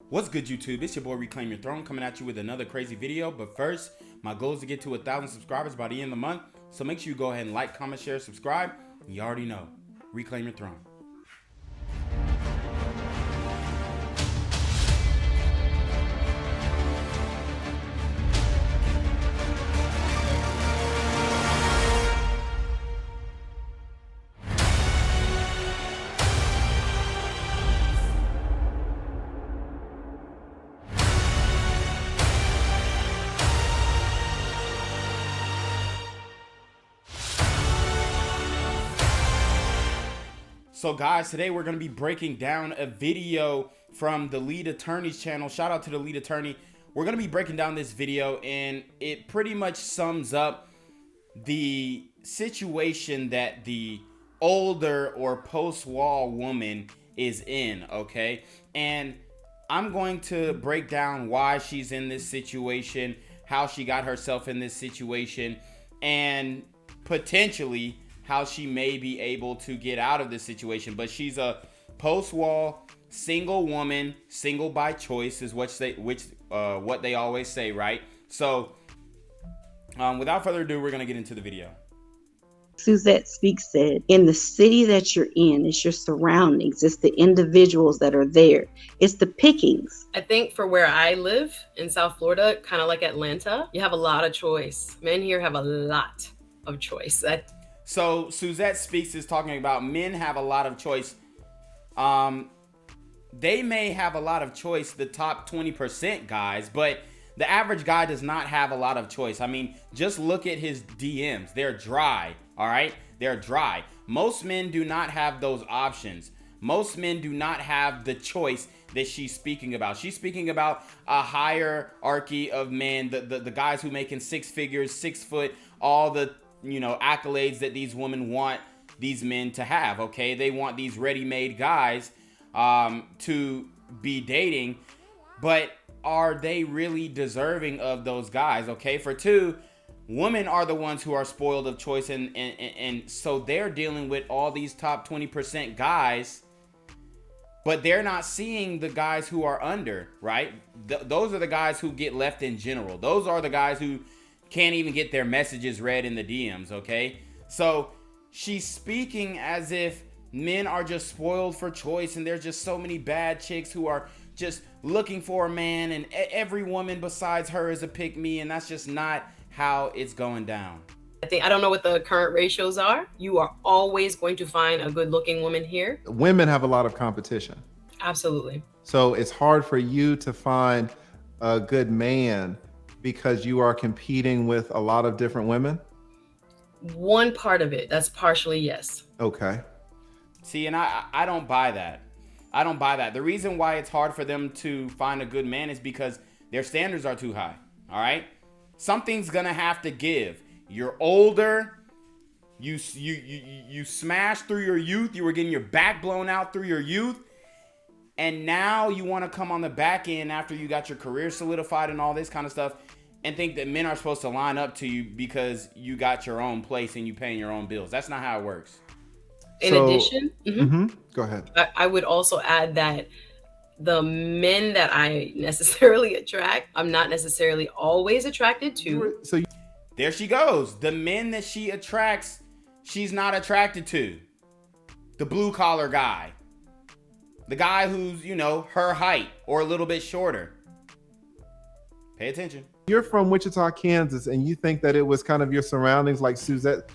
What's good, YouTube? It's your boy Reclaim Your Throne coming at you with another crazy video. But first, my goal is to get to 1,000 subscribers by the end of the month. So make sure you go ahead and like, comment, share, subscribe. You already know. Reclaim your throne. So guys, today we're going to be breaking down a video from the lead attorney's channel. Shout out to the lead attorney. We're going to be breaking down this video, and it pretty much sums up the situation that the older or post-wall woman is in, okay? And I'm going to break down why she's in this situation, how she got herself in this situation, and potentially how she may be able to get out of this situation. But she's a post-wall single woman, single by choice is what they always say, right? So without further ado, we're gonna get into the video. Suzette Speaks said, in the city that you're in, it's your surroundings, it's the individuals that are there, it's the pickings. I think for where I live in South Florida, kind of like Atlanta, you have a lot of choice. Men here have a lot of choice. So Suzette Speaks is talking about men have a lot of choice. They may have a lot of choice, the top 20% guys, but the average guy does not have a lot of choice. I mean, just look at his DMs. They're dry, all right? They're dry. Most men do not have those options. Most men do not have the choice that she's speaking about. She's speaking about a hierarchy of men, the guys who making six figures, 6 foot, all the accolades that these women want these men to have, okay? They want these ready-made guys to be dating, but are they really deserving of those guys, okay? For two, women are the ones who are spoiled of choice, and so they're dealing with all these top 20% guys, but they're not seeing the guys who are under, right? Those are the guys who get left in general. Those are the guys who can't even get their messages read in the DMs, okay? So she's speaking as if men are just spoiled for choice, and there's just so many bad chicks who are just looking for a man, and every woman besides her is a pick me, and that's just not how it's going down. I don't know what the current ratios are. You are always going to find a good looking woman here. Women have a lot of competition. Absolutely. So it's hard for you to find a good man because you are competing with a lot of different women? One part of it, that's partially yes. Okay. See, and I don't buy that. I don't buy that. The reason why it's hard for them to find a good man is because their standards are too high, all right? Something's gonna have to give. You're older, you smashed through your youth, you were getting your back blown out through your youth, and now you want to come on the back end after you got your career solidified and all this kind of stuff and think that men are supposed to line up to you because you got your own place and you paying your own bills. That's not how it works. In addition, Go ahead. I would also add that the men that I necessarily attract, I'm not necessarily always attracted to. So there she goes. The men that she attracts, she's not attracted to. The blue collar guy. The guy who's, her height or a little bit shorter. Pay attention. You're from Wichita, Kansas, and you think that it was kind of your surroundings, like Suzette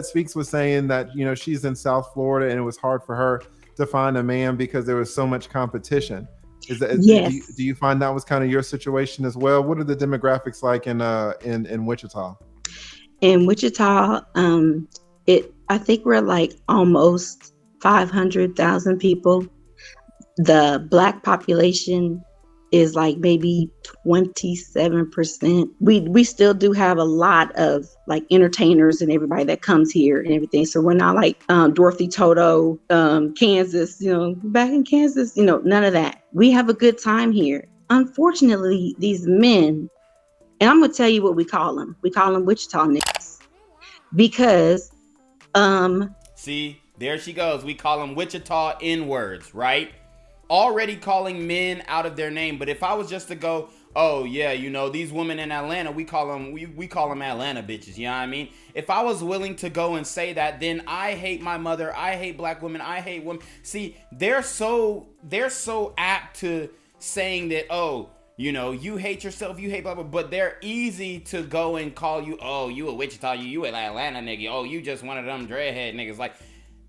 Speaks was saying that, she's in South Florida and it was hard for her to find a man because there was so much competition. Yes. Do you find that was kind of your situation as well? What are the demographics like in Wichita? In Wichita, I think we're like almost 500,000 people. The Black population is like maybe 27%. We still do have a lot of like entertainers and everybody that comes here and everything. So we're not like Dorothy Toto, Kansas, back in Kansas, none of that. We have a good time here. Unfortunately, these men, and I'm gonna tell you what we call them. We call them Wichita niggas because see, there she goes. We call them Wichita N-words, right? already calling men out of their name. But if I was just to go, oh yeah, you know, these women in Atlanta, we call them Atlanta bitches, you know what I mean? If I was willing to go and say that, then I hate my mother, I hate black women, I hate women. See, they're so apt to saying that, oh, you know, you hate yourself, you hate blah blah, but they're easy to go and call you, oh, you a Wichita, you an Atlanta nigga, oh, you just one of them dreadhead niggas. Like,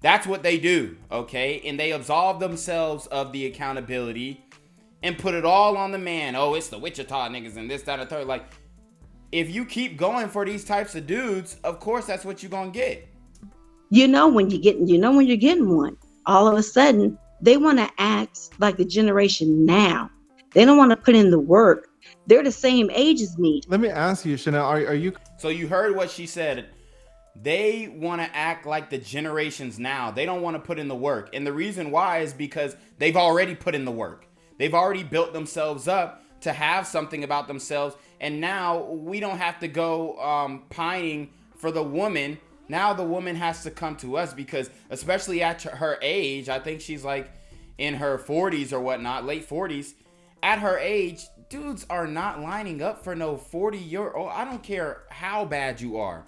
that's what they do, okay? And they absolve themselves of the accountability and put it all on the man. Oh, it's the Wichita niggas and this, that, and the third. Like, if you keep going for these types of dudes, of course that's what you're gonna get. You know when you're getting one. All of a sudden, they want to act like the generation now. They don't want to put in the work. They're the same age as me. Let me ask you, Chanel, are you? So you heard what she said. They want to act like the generations now. They don't want to put in the work. And the reason why is because they've already put in the work. They've already built themselves up to have something about themselves. And now we don't have to go pining for the woman. Now the woman has to come to us, because especially at her age, I think she's like in her 40s or whatnot, late 40s. At her age, dudes are not lining up for no 40-year-old. I don't care how bad you are.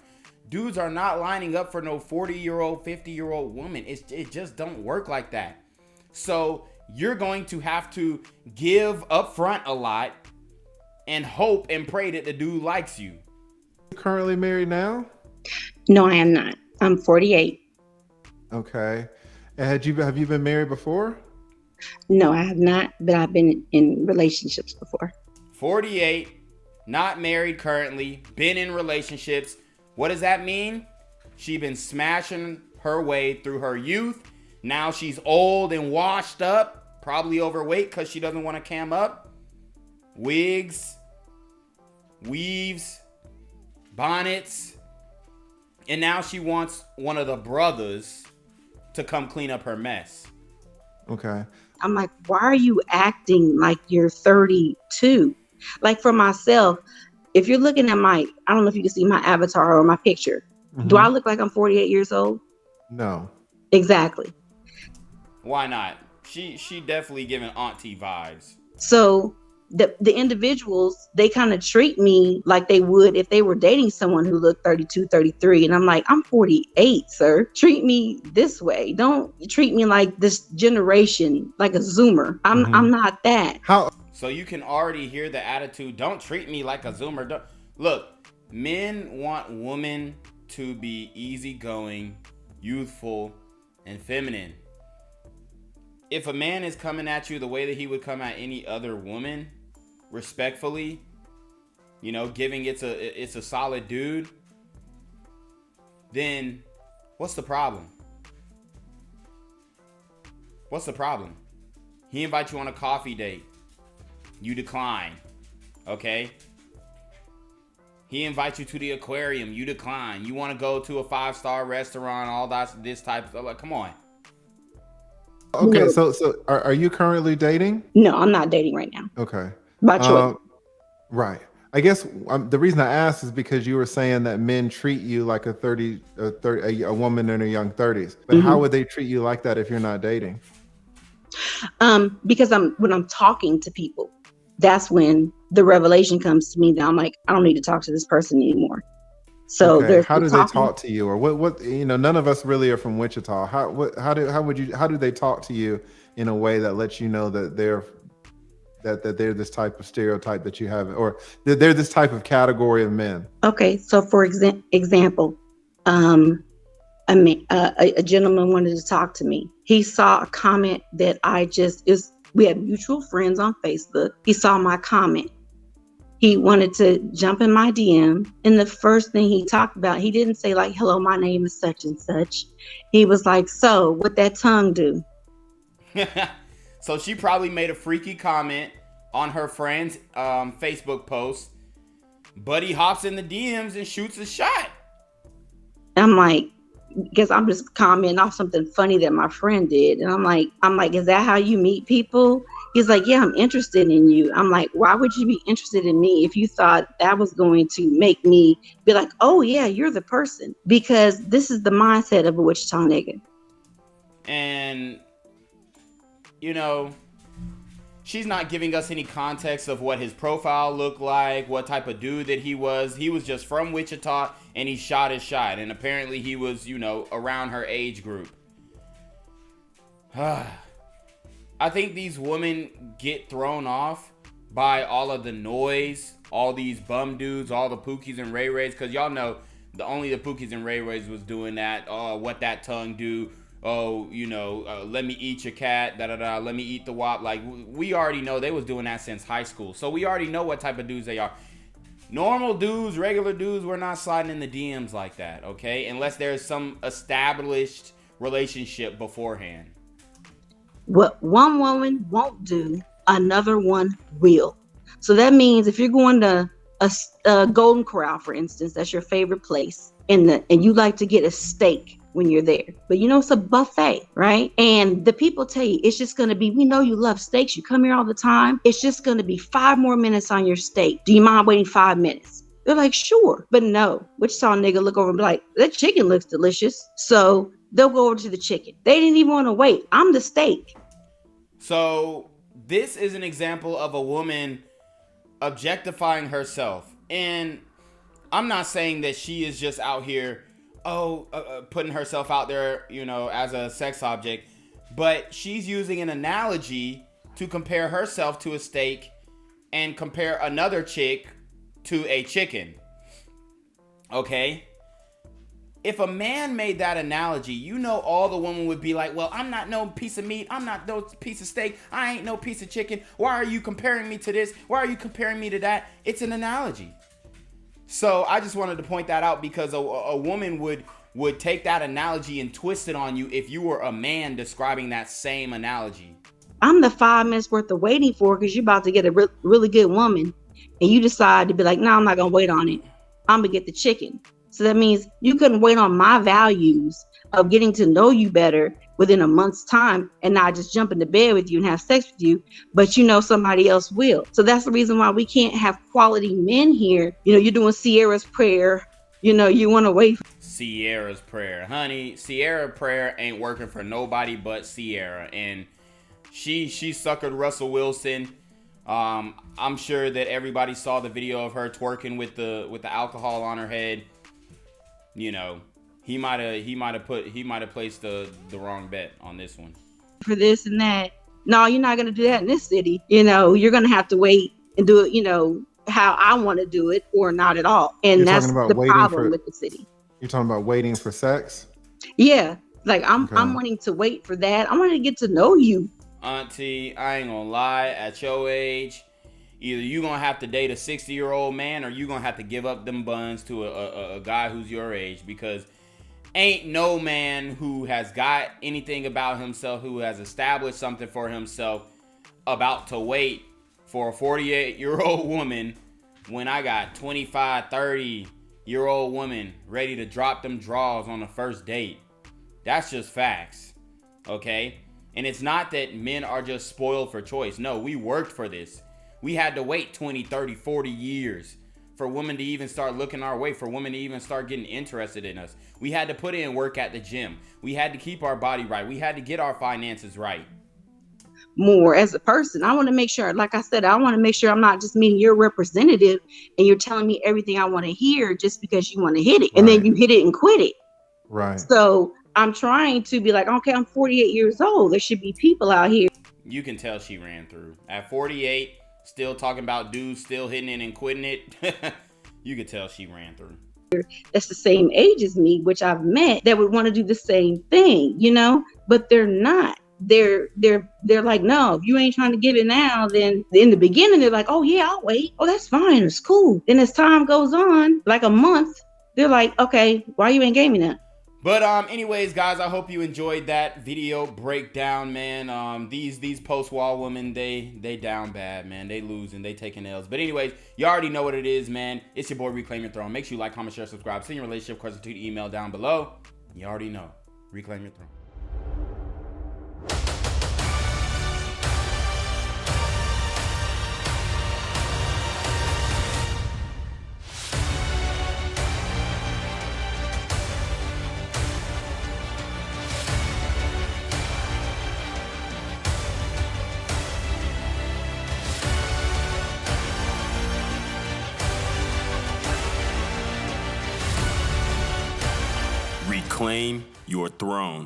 Dudes are not lining up for no 40-year-old, 50-year-old woman. It just don't work like that. So you're going to have to give up front a lot and hope and pray that the dude likes you. Currently married now? No, I am not. I'm 48. Okay. And have you been married before? No, I have not, but I've been in relationships before. 48, not married currently, been in relationships. What does that mean? She been smashing her way through her youth. Now she's old and washed up, probably overweight because she doesn't want to cam up. Wigs, weaves, bonnets. And now she wants one of the brothers to come clean up her mess. Okay. I'm like, why are you acting like you're 32? Like, for myself, if you're looking at I don't know if you can see my avatar or my picture. Mm-hmm. Do I look like I'm 48 years old? No. Exactly. Why not? She definitely giving auntie vibes. So the individuals, they kind of treat me like they would if they were dating someone who looked 32, 33. And I'm like, I'm 48, sir. Treat me this way. Don't treat me like this generation, like a Zoomer. I'm not that. How? So you can already hear the attitude. Don't treat me like a Zoomer. Look, men want women to be easygoing, youthful, and feminine. If a man is coming at you the way that he would come at any other woman, respectfully, you know, giving it's a solid dude, then what's the problem? What's the problem? He invites you on a coffee date. You decline. Okay? He invites you to the aquarium. You decline. You want to go to a 5-star restaurant, all this type of stuff. Like, come on. Okay, No. so are you currently dating? No, I'm not dating right now. Okay. By choice. Right. I guess the reason I asked is because you were saying that men treat you like a woman in her young 30s. But how would they treat you like that if you're not dating? Because when I'm talking to people, that's when the revelation comes to me that I'm like, I don't need to talk to this person anymore. So how do they talk to you, or what? You know, none of us really are from Wichita. How do they talk to you in a way that lets you know that they're this type of stereotype that you have, or they're this type of category of men? Okay, so for example, a gentleman wanted to talk to me. He saw a comment that we had mutual friends on Facebook. He saw my comment. He wanted to jump in my DM. And the first thing he talked about, he didn't say like, hello, my name is such and such. He was like, so what that tongue do? So she probably made a freaky comment on her friend's Facebook post. Buddy hops in the DMs and shoots a shot. I'm like, because I'm just commenting off something funny that my friend did. And I'm like, is that how you meet people? He's like, yeah, I'm interested in you. I'm like, why would you be interested in me if you thought that was going to make me be like, oh yeah, you're the person? Because this is the mindset of a Wichita nigga. And, you know, she's not giving us any context of what his profile looked like, what type of dude that he was. He was just from Wichita, and he shot his shot. And apparently he was, you know, around her age group. I think these women get thrown off by all of the noise, all these bum dudes, all the Pookies and Ray Rays, because y'all know only the Pookies and Ray Rays was doing that. Oh, what that tongue do? Oh, you know, let me eat your cat, da-da-da, let me eat the wop. Like, we already know they was doing that since high school. So we already know what type of dudes they are. Normal dudes, regular dudes, we're not sliding in the DMs like that, okay? Unless there's some established relationship beforehand. What one woman won't do, another one will. So that means if you're going to a Golden Corral, for instance, that's your favorite place, and you like to get a steak when you're there, but you know it's a buffet, right? And the people tell you it's just going to be, we know you love steaks, you come here all the time, it's just going to be 5 more minutes on your steak. Do you mind waiting 5 minutes? They're like, sure. But no, Wichita nigga look over and be like, that chicken looks delicious, so they'll go over to the chicken. They didn't even want to wait. I'm the steak. So this is an example of a woman objectifying herself. And I'm not saying that she is just out here, putting herself out there, you know, as a sex object. But she's using an analogy to compare herself to a steak and compare another chick to a chicken. Okay? If a man made that analogy, you know all the women would be like, well, I'm not no piece of meat. I'm not no piece of steak. I ain't no piece of chicken. Why are you comparing me to this? Why are you comparing me to that? It's an analogy. So I just wanted to point that out because a woman would take that analogy and twist it on you if you were a man describing that same analogy. I'm the 5 minutes worth of waiting for because you're about to get a really good woman. And you decide to be like, no, I'm not going to wait on it. I'm going to get the chicken. So that means you couldn't wait on my values of getting to know you better within a month's time and not just jump into bed with you and have sex with you, but you know somebody else will. So that's the reason why we can't have quality men here. You know, you're doing Sierra's prayer. You know, you want to wait. Sierra's prayer. Honey, Sierra prayer ain't working for nobody but Sierra. And she suckered Russell Wilson. I'm sure that everybody saw the video of her twerking with the alcohol on her head. You know, he might have placed the wrong bet on this one. For this and that. No, you're not going to do that in this city. You know, you're going to have to wait and do it, you know, how I want to do it or not at all. And You're that's the problem with the city. You're talking about waiting for sex? Yeah. Like I'm wanting to wait for that. I want to get to know you. Auntie, I ain't gonna lie, at your age, either you gonna have to date a 60-year-old man or you gonna have to give up them buns to a guy who's your age, because ain't no man who has got anything about himself, who has established something for himself, about to wait for a 48-year-old woman when I got 25, 30-year-old woman ready to drop them draws on the first date. That's just facts, okay? And it's not that men are just spoiled for choice. No, we worked for this. We had to wait 20, 30, 40 years for women to even start looking our way, for women to even start getting interested in us. We had to put in work at the gym. We had to keep our body right. We had to get our finances right. More as a person, I want to make sure, like I said, I want to make sure I'm not just meeting your representative and you're telling me everything I want to hear just because you want to hit it. And then you hit it and quit it. Right. So I'm trying to be like, okay, I'm 48 years old. There should be people out here. You can tell she ran through. At 48, still talking about dudes still hitting it and quitting it. You could tell she ran through. That's the same age as me, which I've met, that would want to do the same thing, you know, but they're not. They're like, no, if you ain't trying to give it now, then in the beginning, they're like, oh yeah, I'll wait. Oh, that's fine. It's cool. Then as time goes on, like a month, they're like, okay, why you ain't gave me that? But anyways, guys, I hope you enjoyed that video breakdown, man. These post-wall women, they down bad, man. They losing, they taking L's. But anyways, you already know what it is, man. It's your boy Reclaim Your Throne. Make sure you like, comment, share, subscribe. Send your relationship question to the email down below. You already know. Reclaim your throne. Reclaim your throne.